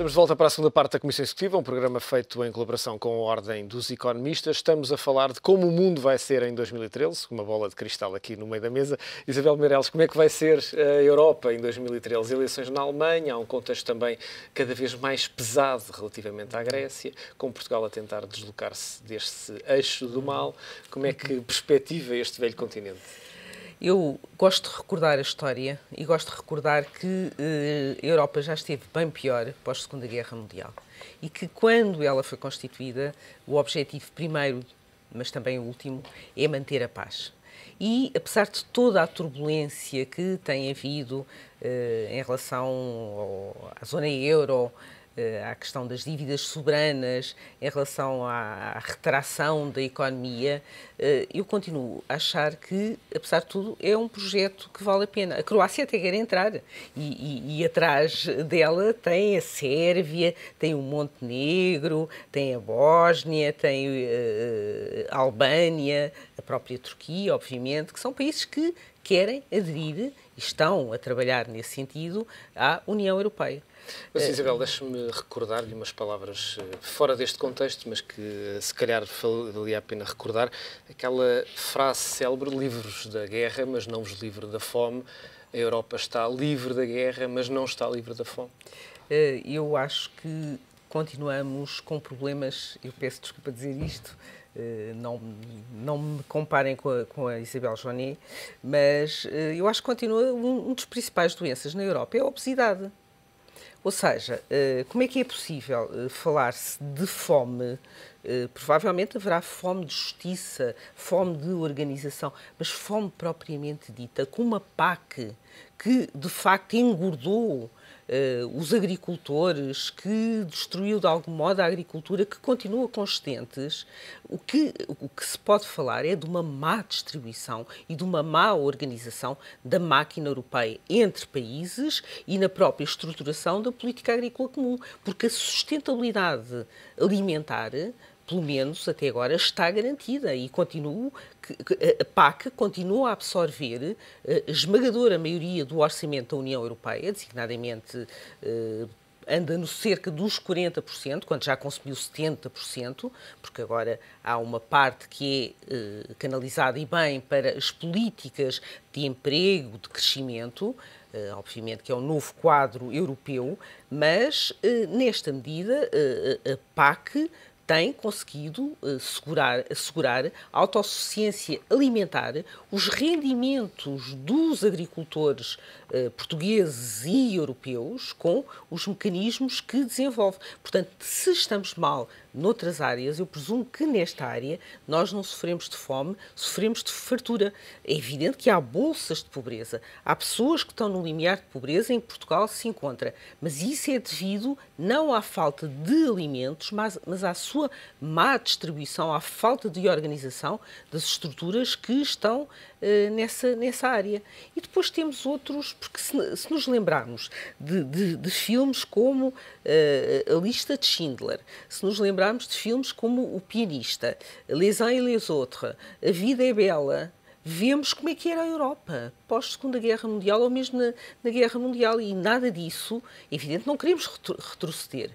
Estamos de volta para a segunda parte da Comissão Executiva, um programa feito em colaboração com a Ordem dos Economistas. Estamos a falar de como o mundo vai ser em 2013, com uma bola de cristal aqui no meio da mesa. Isabel Meireles, como é que vai ser a Europa em 2013? Eleições na Alemanha, há um contexto também cada vez mais pesado relativamente à Grécia, com Portugal a tentar deslocar-se deste eixo do mal. Como é que perspectiva este velho continente? Eu gosto de recordar a história e gosto de recordar que a Europa já esteve bem pior pós-Segunda Guerra Mundial e que quando ela foi constituída, o objetivo primeiro, mas também o último, é manter a paz. E, apesar de toda a turbulência que tem havido em relação à zona euro, à questão das dívidas soberanas, em relação à retração da economia, eu continuo a achar que, apesar de tudo, é um projeto que vale a pena. A Croácia até quer entrar e atrás dela tem a Sérvia, tem o Montenegro, tem a Bósnia, tem a Albânia, a própria Turquia, obviamente, que são países que querem aderir e estão a trabalhar nesse sentido à União Europeia. Mas, Isabel, deixe-me recordar-lhe umas palavras fora deste contexto, mas que se calhar valia a pena recordar. Aquela frase célebre, livros da guerra, mas não vos livre da fome. A Europa está livre da guerra, mas não está livre da fome. Eu acho que continuamos com problemas, eu peço desculpa dizer isto, não me comparem com a Isabel Joanet, mas eu acho que continua um dos principais doenças na Europa é a obesidade. Ou seja, como é que é possível falar-se de fome? Provavelmente haverá fome de justiça, fome de organização, mas fome propriamente dita, com uma PAC que de facto engordou os agricultores, que destruiu de algum modo a agricultura, que continua consistentes. O que se pode falar é de uma má distribuição e de uma má organização da máquina europeia entre países e na própria estruturação da política agrícola comum, porque a sustentabilidade alimentar, pelo menos até agora, está garantida e a PAC continua a absorver a esmagadora maioria do orçamento da União Europeia, designadamente anda no cerca dos 40%, quando já consumiu 70%, porque agora há uma parte que é canalizada e bem para as políticas de emprego, de crescimento, obviamente que é um novo quadro europeu, mas nesta medida a PAC tem conseguido assegurar a autossuficiência alimentar, os rendimentos dos agricultores portugueses e europeus com os mecanismos que desenvolve. Portanto, se estamos mal noutras áreas, eu presumo que nesta área nós não sofremos de fome, sofremos de fartura. É evidente que há bolsas de pobreza, há pessoas que estão no limiar de pobreza, em Portugal se encontra, mas isso é devido não à falta de alimentos, mas à sua má distribuição, à falta de organização das estruturas que estão nessa área. E depois temos outros, porque se nos lembrarmos de filmes como A Lista de Schindler, se nos lembrarmos de filmes como O Pianista, Les uns et les autres, A Vida é Bela, vemos como é que era a Europa pós-Segunda Guerra Mundial ou mesmo na Guerra Mundial, e nada disso, evidente, não queremos retroceder.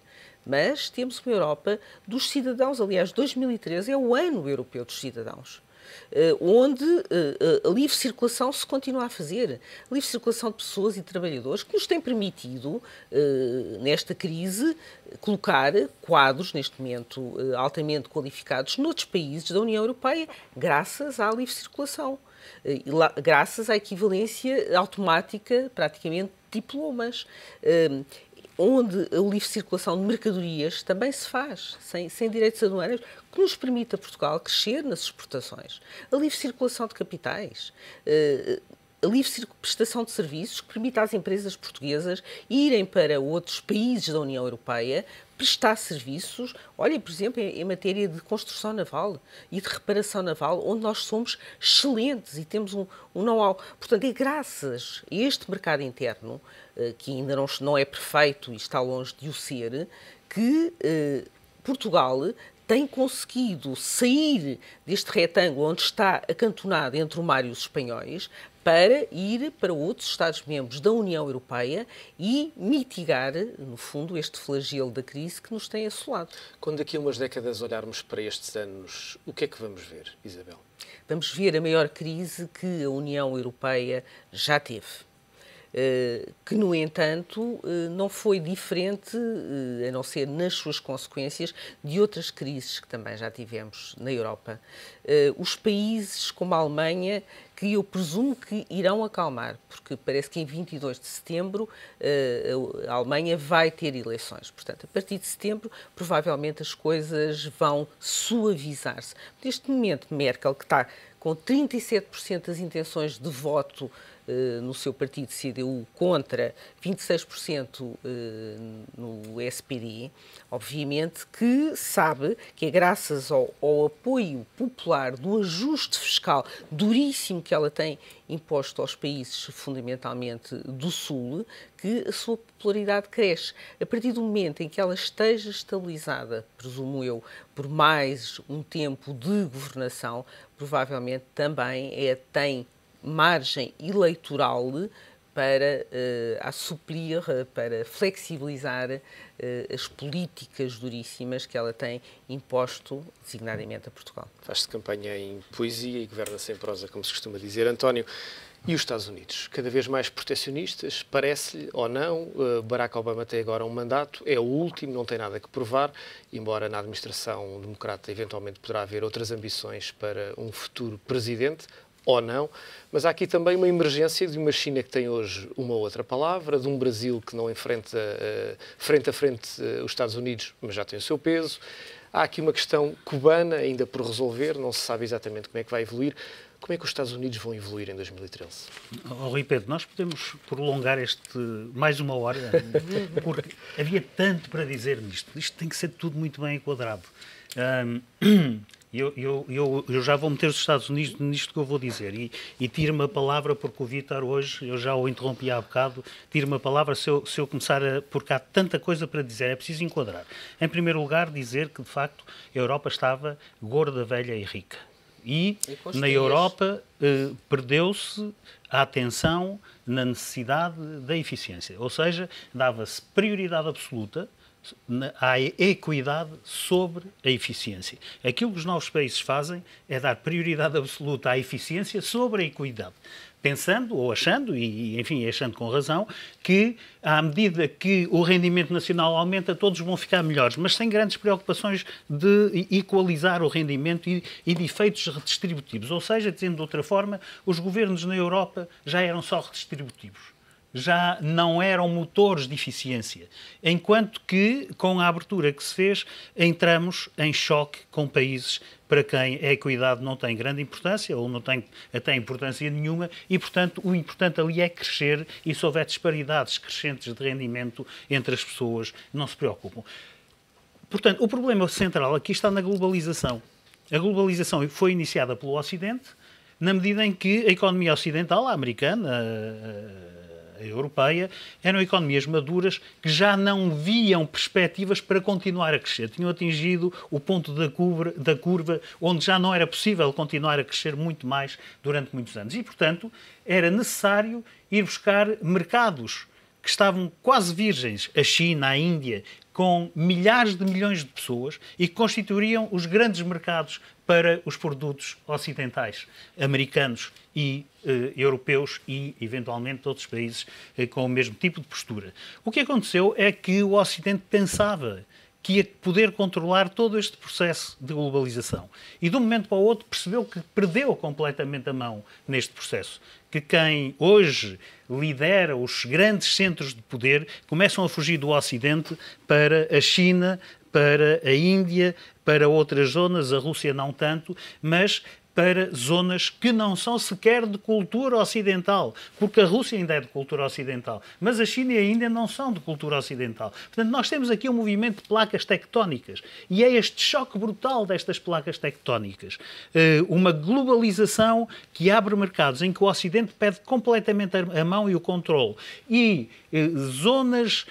Mas temos uma Europa dos cidadãos. Aliás, 2013 é o ano europeu dos cidadãos, onde a livre circulação se continua a fazer. A livre circulação de pessoas e trabalhadores que nos tem permitido, nesta crise, colocar quadros, neste momento, altamente qualificados noutros países da União Europeia, graças à livre circulação. Graças à equivalência automática, praticamente, de diplomas. Onde a livre circulação de mercadorias também se faz, sem direitos aduaneiros, que nos permite a Portugal crescer nas exportações. A livre circulação de capitais, a livre prestação de serviços, que permite às empresas portuguesas irem para outros países da União Europeia, prestar serviços, olha, por exemplo, em matéria de construção naval e de reparação naval, onde nós somos excelentes e temos um know-how. Portanto, é graças a este mercado interno, que ainda não é perfeito e está longe de o ser, que Portugal tem conseguido sair deste retângulo onde está acantonado entre o mar e os espanhóis para ir para outros Estados-membros da União Europeia e mitigar, no fundo, este flagelo da crise que nos tem assolado. Quando daqui a umas décadas olharmos para estes anos, o que é que vamos ver, Isabel? Vamos ver a maior crise que a União Europeia já teve. Que, no entanto, não foi diferente, a não ser nas suas consequências, de outras crises que também já tivemos na Europa. Os países como a Alemanha, que eu presumo que irão acalmar, porque parece que em 22 de setembro a Alemanha vai ter eleições. Portanto, a partir de setembro, provavelmente as coisas vão suavizar-se. Neste momento, Merkel, que está com 37% das intenções de voto no seu partido CDU contra 26% no SPD, obviamente que sabe que é graças ao apoio popular do ajuste fiscal duríssimo que ela tem imposto aos países fundamentalmente do Sul, que a sua popularidade cresce. A partir do momento em que ela esteja estabilizada, presumo eu, por mais um tempo de governação, provavelmente também tem margem eleitoral para suprir, para flexibilizar as políticas duríssimas que ela tem imposto, designadamente a Portugal. Faz-se campanha em poesia e governa-se em prosa, como se costuma dizer. António, e os Estados Unidos? Cada vez mais protecionistas, parece-lhe ou não? Barack Obama tem agora um mandato, é o último, não tem nada que provar, embora na administração democrata eventualmente poderá haver outras ambições para um futuro presidente, ou não, mas há aqui também uma emergência de uma China que tem hoje uma outra palavra, de um Brasil que não enfrenta frente a frente os Estados Unidos, mas já tem o seu peso. Há aqui uma questão cubana ainda por resolver, não se sabe exatamente como é que vai evoluir. Como é que os Estados Unidos vão evoluir em 2013? Rui Pedro, nós podemos prolongar mais uma hora, porque havia tanto para dizer nisto. Isto tem que ser tudo muito bem enquadrado. Eu já vou meter os Estados Unidos nisto que eu vou dizer e tiro-me a palavra, porque o Vítor hoje, eu já o interrompi há bocado, tiro-me a palavra se eu começar porque há tanta coisa para dizer, é preciso enquadrar. Em primeiro lugar, dizer que, de facto, a Europa estava gorda, velha e rica. E na Europa perdeu-se a atenção na necessidade da eficiência, ou seja, dava-se prioridade absoluta à equidade sobre a eficiência. Aquilo que os novos países fazem é dar prioridade absoluta à eficiência sobre a equidade, pensando ou achando, e enfim, achando com razão, que à medida que o rendimento nacional aumenta, todos vão ficar melhores, mas sem grandes preocupações de equalizar o rendimento e de efeitos redistributivos. Ou seja, dizendo de outra forma, os governos na Europa já eram só redistributivos. Já não eram motores de eficiência, enquanto que, com a abertura que se fez, entramos em choque com países para quem a equidade não tem grande importância ou não tem até importância nenhuma e, portanto, o importante ali é crescer e se houver disparidades crescentes de rendimento entre as pessoas, não se preocupam. Portanto, o problema central aqui está na globalização. A globalização foi iniciada pelo Ocidente, na medida em que a economia ocidental, a americana, a europeia, eram economias maduras que já não viam perspectivas para continuar a crescer. Tinham atingido o ponto da curva onde já não era possível continuar a crescer muito mais durante muitos anos. E, portanto, era necessário ir buscar mercados que estavam quase virgens, a China, a Índia, com milhares de milhões de pessoas e que constituiriam os grandes mercados para os produtos ocidentais, americanos e europeus e, eventualmente, outros países com o mesmo tipo de postura. O que aconteceu é que o Ocidente pensava que ia poder controlar todo este processo de globalização. E, de um momento para o outro, percebeu que perdeu completamente a mão neste processo. Que quem hoje lidera os grandes centros de poder começam a fugir do Ocidente para a China, para a Índia, para outras zonas, a Rússia não tanto, mas para zonas que não são sequer de cultura ocidental, porque a Rússia ainda é de cultura ocidental, mas a China e a Índia não são de cultura ocidental. Portanto, nós temos aqui um movimento de placas tectónicas e é este choque brutal destas placas tectónicas. Uma globalização que abre mercados em que o Ocidente perde completamente a mão e o controle e zonas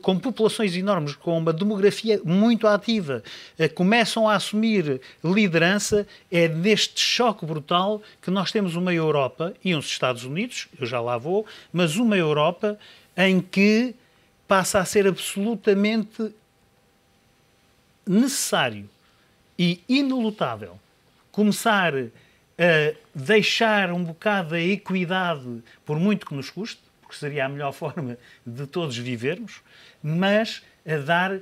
com populações enormes, com uma demografia muito ativa, começam a assumir liderança, é neste choque brutal que nós temos uma Europa e uns Estados Unidos, eu já lá vou, mas uma Europa em que passa a ser absolutamente necessário e inelutável começar a deixar um bocado a equidade, por muito que nos custe, porque seria a melhor forma de todos vivermos, mas a dar,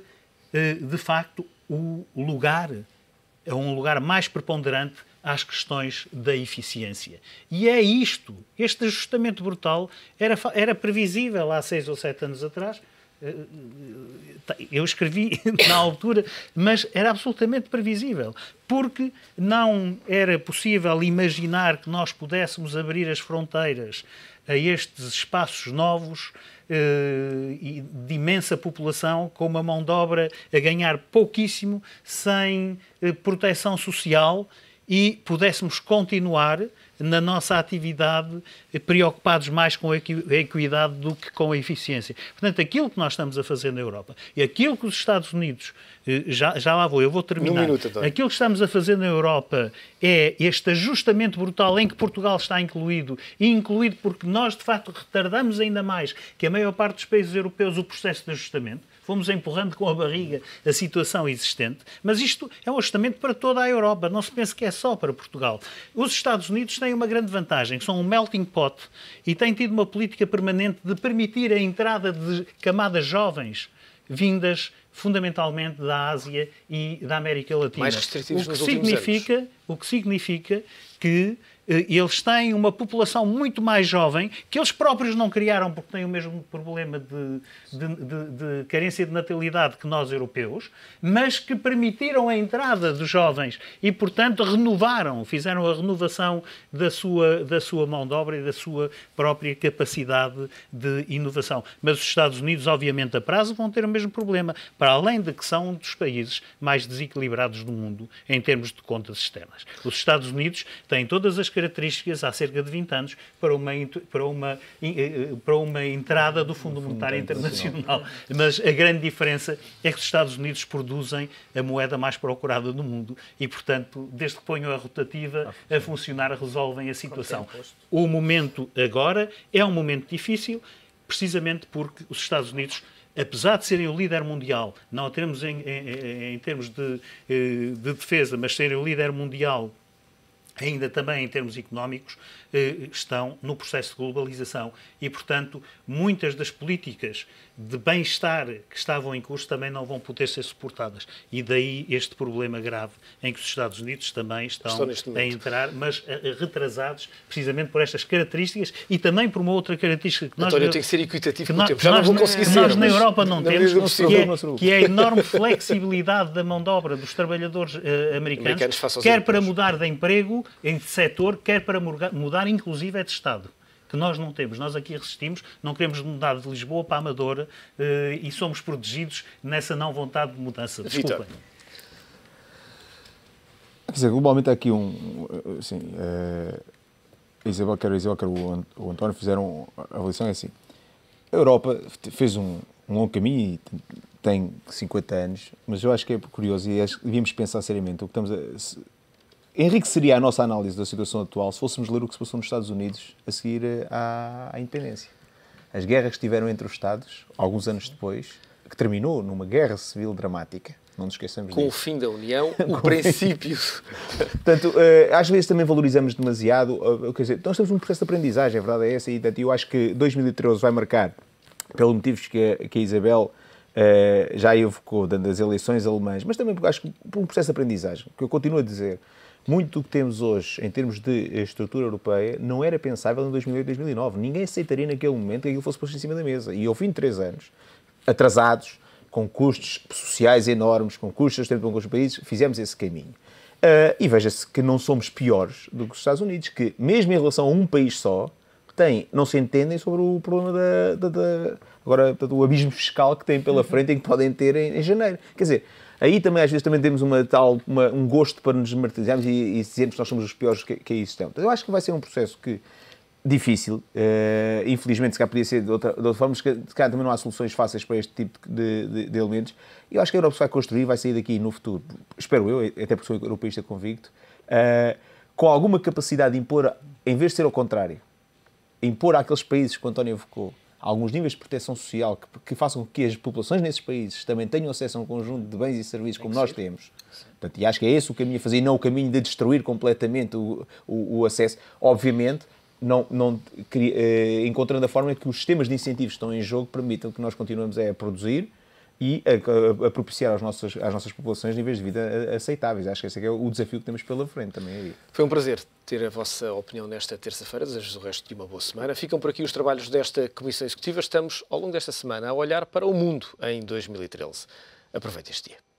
de facto, um lugar mais preponderante às questões da eficiência. E é isto, este ajustamento brutal era previsível há 6 ou 7 anos atrás. Eu escrevi na altura, mas era absolutamente previsível, porque não era possível imaginar que nós pudéssemos abrir as fronteiras a estes espaços novos e de imensa população, com uma mão de obra a ganhar pouquíssimo, sem proteção social, e pudéssemos continuar na nossa atividade preocupados mais com a equidade do que com a eficiência. Portanto, aquilo que nós estamos a fazer na Europa e aquilo que os Estados Unidos, já lá vou, eu vou terminar, aquilo que estamos a fazer na Europa é este ajustamento brutal em que Portugal está incluído, e incluído porque nós, de facto, retardamos ainda mais que a maior parte dos países europeus o processo de ajustamento. Fomos empurrando com a barriga a situação existente, mas isto é um ajustamento para toda a Europa, não se pense que é só para Portugal. Os Estados Unidos têm uma grande vantagem, são um melting pot e têm tido uma política permanente de permitir a entrada de camadas jovens vindas fundamentalmente da Ásia e da América Latina. Mais restritivos nos últimos anos. O que significa que eles têm uma população muito mais jovem, que eles próprios não criaram porque têm o mesmo problema de carência de natalidade que nós europeus, mas que permitiram a entrada dos jovens e, portanto, fizeram a renovação da sua mão de obra e da sua própria capacidade de inovação. Mas os Estados Unidos, obviamente, a prazo vão ter o mesmo problema, para além de que são um dos países mais desequilibrados do mundo em termos de contas externas. Os Estados Unidos têm todas as características há cerca de 20 anos para uma entrada do Fundo Monetário Internacional. Mas a grande diferença é que os Estados Unidos produzem a moeda mais procurada do mundo e, portanto, desde que ponham a rotativa a funcionar, resolvem a situação. O momento agora é um momento difícil, precisamente porque os Estados Unidos, apesar de serem o líder mundial, não a termos em termos de defesa, mas serem o líder mundial ainda também em termos económicos, estão no processo de globalização e, portanto, muitas das políticas de bem-estar que estavam em curso também não vão poder ser suportadas. E daí este problema grave em que os Estados Unidos também estão a entrar, mas retrasados precisamente por estas características e também por uma outra característica que nós... António, tem que ser equitativo com o tempo. Já não vou conseguir ser. Nós na Europa não temos, que é a enorme flexibilidade da mão de obra dos trabalhadores americanos, quer para mudar de emprego, em setor, quer para mudar inclusive é de Estado, que nós não temos. Nós aqui resistimos, não queremos mudar de Lisboa para a Amadora e somos protegidos nessa não vontade de mudança. Desculpem. Quer dizer, globalmente há aqui assim, a Isabel, quer o António fizeram a avaliação, é assim, a Europa fez um longo caminho e tem 50 anos, mas eu acho que é curioso e acho que devíamos pensar seriamente o que estamos a... Enriqueceria a nossa análise da situação atual se fôssemos ler o que se passou nos Estados Unidos a seguir à independência. As guerras que estiveram entre os Estados, alguns anos depois, que terminou numa guerra civil dramática, não nos esqueçamos disso. Com o fim da União, o princípio... Portanto, às vezes também valorizamos demasiado, quer dizer, nós temos um processo de aprendizagem, a verdade é essa, e eu acho que 2013 vai marcar, pelos motivos que a Isabel já evocou, das eleições alemãs, mas também acho que por um processo de aprendizagem, que eu continuo a dizer... Muito do que temos hoje, em termos de estrutura europeia, não era pensável em 2008 e 2009. Ninguém aceitaria naquele momento que aquilo fosse posto em cima da mesa. E ao fim de 3 anos, atrasados, com custos sociais enormes, com custos de com os países, fizemos esse caminho. E veja-se que não somos piores do que os Estados Unidos, que mesmo em relação a um país só, não se entendem sobre o problema agora, do abismo fiscal que têm pela frente e que podem ter em janeiro. Quer dizer... Aí também, às vezes, também temos um gosto para nos martirizarmos e dizermos que nós somos os piores que aí estão. Eu acho que vai ser um processo que difícil. Infelizmente, se calhar podia ser de outra forma, mas se calhar também não há soluções fáceis para este tipo de elementos. E eu acho que a Europa se vai construir, vai sair daqui no futuro, espero eu, até porque sou europeísta convicto, com alguma capacidade de impor, em vez de ser ao contrário, impor àqueles países que o António evocou alguns níveis de proteção social que façam com que as populações nesses países também tenham acesso a um conjunto de bens e serviços como nós temos. Portanto, e acho que é esse o caminho a fazer, e não o caminho de destruir completamente o acesso. Obviamente, encontrando a forma em que os sistemas de incentivos que estão em jogo permitam que nós continuemos a produzir e a propiciar às nossas populações níveis de vida aceitáveis. Acho que esse é o desafio que temos pela frente também aí. Foi um prazer ter a vossa opinião nesta terça-feira. Desejo o resto de uma boa semana. Ficam por aqui os trabalhos desta Comissão Executiva. Estamos, ao longo desta semana, a olhar para o mundo em 2013. Aproveite este dia.